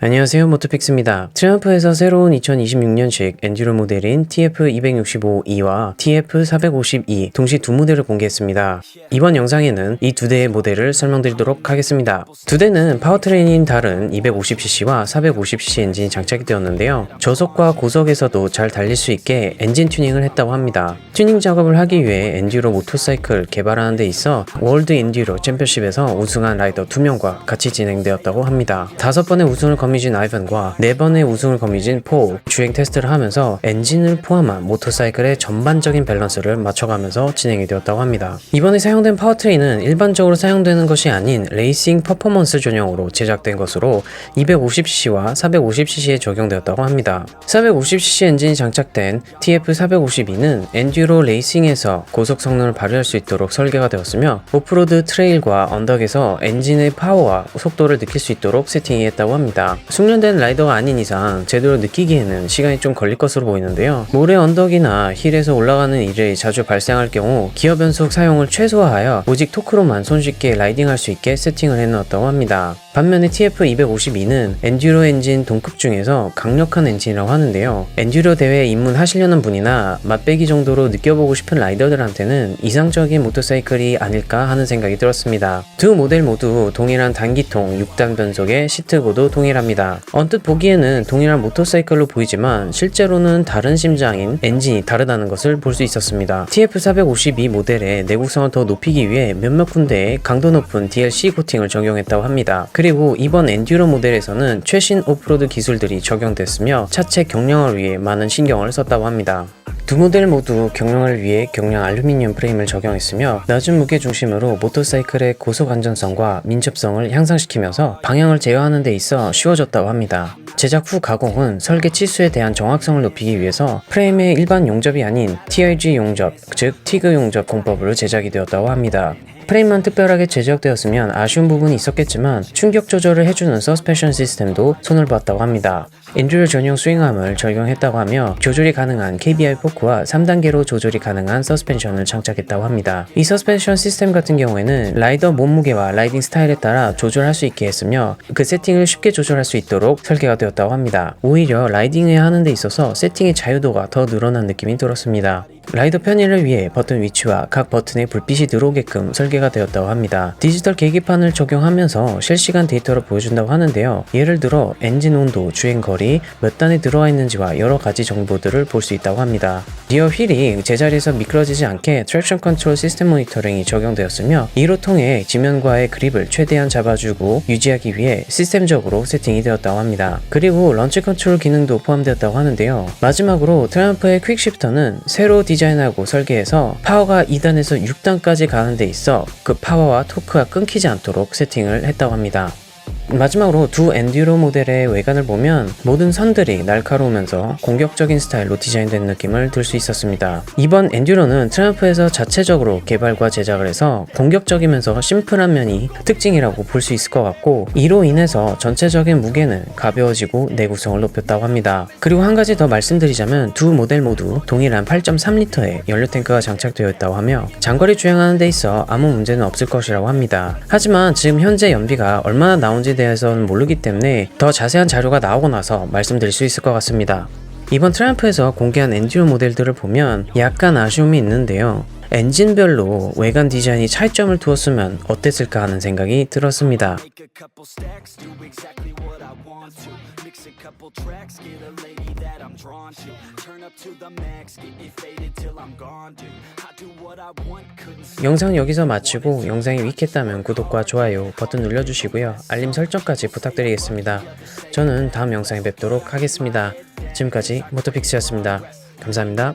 안녕하세요, 모토픽스입니다. 트리움프에서 새로운 2026년식 엔듀로 모델인 TF265E와 TF450E 동시 두 모델을 공개했습니다. 이번 영상에는 이 두 대의 모델을 설명드리도록 하겠습니다. 두 대는 파워트레인인 다른 250cc와 450cc 엔진이 장착이 되었는데요. 저속과 고속에서도 잘 달릴 수 있게 엔진 튜닝을 했다고 합니다. 튜닝 작업을 하기 위해 엔듀로 모터사이클 개발하는 데 있어 월드 엔듀로 챔피언십에서 우승한 라이더 2명과 같이 진행되었다고 합니다. 5번의 우승을 거미진 아이번과 4번의 우승을 거미진 폴, 주행 테스트를 하면서 엔진을 포함한 모터사이클의 전반적인 밸런스를 맞춰가면서 진행이 되었다고 합니다. 이번에 사용된 파워트레인은 일반적으로 사용되는 것이 아닌 레이싱 퍼포먼스 전용으로 제작된 것으로 250cc와 450cc에 적용되었다고 합니다. 450cc 엔진이 장착된 TF450E는 엔듀로 레이싱에서 고속 성능을 발휘할 수 있도록 설계가 되었으며 오프로드 트레일과 언덕에서 엔진의 파워와 속도를 느낄 수 있도록 세팅했다고 합니다. 숙련된 라이더가 아닌 이상 제대로 느끼기에는 시간이 좀 걸릴 것으로 보이는데요. 모래 언덕이나 힐에서 올라가는 일이 자주 발생할 경우 기어 변속 사용을 최소화하여 오직 토크로만 손쉽게 라이딩할 수 있게 세팅을 해놓았다고 합니다. 반면에 TF252는 엔듀로 엔진 동급 중에서 강력한 엔진이라고 하는데요. 엔듀로 대회에 입문하시려는 분이나 맛배기 정도로 느껴보고 싶은 라이더들한테는 이상적인 모터사이클이 아닐까 하는 생각이 들었습니다. 두 모델 모두 동일한 단기통 6단 변속의 시트고도 동일합니다. 언뜻 보기에는 동일한 모터사이클로 보이지만 실제로는 다른 심장인 엔진이 다르다는 것을 볼 수 있었습니다. TF452 모델의 내구성을 더 높이기 위해 몇몇 군데에 강도 높은 DLC 코팅을 적용했다고 합니다. 그리고 이번 엔듀로 모델에서는 최신 오프로드 기술들이 적용됐으며 차체 경량을 위해 많은 신경을 썼다고 합니다. 두 모델 모두 경량을 위해 경량 알루미늄 프레임을 적용했으며 낮은 무게 중심으로 모터사이클의 고속 안전성과 민첩성을 향상시키면서 방향을 제어하는 데 있어 쉬워졌다고 합니다. 제작 후 가공은 설계 치수에 대한 정확성을 높이기 위해서 프레임의 일반 용접이 아닌 TIG 용접, 즉 티그 용접 공법으로 제작이 되었다고 합니다. 프레임만 특별하게 제작되었으면 아쉬운 부분이 있었겠지만 충격 조절을 해주는 서스펜션 시스템도 손을 봤다고 합니다. 엔듀로 전용 스윙암을 적용했다고 하며 조절이 가능한 KBI 포크와 3단계로 조절이 가능한 서스펜션을 장착했다고 합니다. 이 서스펜션 시스템 같은 경우에는 라이더 몸무게와 라이딩 스타일에 따라 조절할 수 있게 했으며 그 세팅을 쉽게 조절할 수 있도록 설계가 되었다고 합니다. 오히려 라이딩을 하는 데 있어서 세팅의 자유도가 더 늘어난 느낌이 들었습니다. 라이더 편의를 위해 버튼 위치와 각 버튼에 불빛이 들어오게끔 설계가 되었다고 합니다. 디지털 계기판을 적용하면서 실시간 데이터를 보여준다고 하는데요. 예를 들어 엔진 온도, 주행 거리, 몇 단에 들어가 있는지와 여러 가지 정보들을 볼 수 있다고 합니다. 리어 휠이 제자리에서 미끄러지지 않게 트랙션 컨트롤 시스템 모니터링이 적용되었으며 이로 통해 지면과의 그립을 최대한 잡아주고 유지하기 위해 시스템적으로 세팅이 되었다고 합니다. 그리고 런치 컨트롤 기능도 포함되었다고 하는데요. 마지막으로 트라이엄프의 퀵시프터는 새로 디자인하고 설계해서 파워가 2단에서 6단까지 가는 데 있어 그 파워와 토크가 끊기지 않도록 세팅을 했다고 합니다. 마지막으로 두 엔듀로 모델의 외관을 보면 모든 선들이 날카로우면서 공격적인 스타일로 디자인된 느낌을 들 수 있었습니다. 이번 엔듀로는 트라이엄프에서 자체적으로 개발과 제작을 해서 공격적이면서 심플한 면이 특징이라고 볼 수 있을 것 같고 이로 인해서 전체적인 무게는 가벼워지고 내구성을 높였다고 합니다. 그리고 한 가지 더 말씀드리자면 두 모델 모두 동일한 8.3L의 연료 탱크가 장착되어 있다고 하며 장거리 주행하는 데 있어 아무 문제는 없을 것이라고 합니다. 하지만 지금 현재 연비가 얼마나 나온지 대해서는 모르기 때문에 더 자세한 자료가 나오고 나서 말씀드릴 수 있을 것 같습니다. 이번 트라이엄프에서 공개한 엔듀로 모델들을 보면 약간 아쉬움이 있는데요. 엔진별로 외관 디자인이 차이점을 두었으면 어땠을까 하는 생각이 들었습니다. 영상 여기서 마치고 영상이 유익했다면 구독과 좋아요 버튼 눌러주시고요. 알림 설정까지 부탁드리겠습니다. 저는 다음 영상에 뵙도록 하겠습니다. 지금까지 모토픽스였습니다. 감사합니다.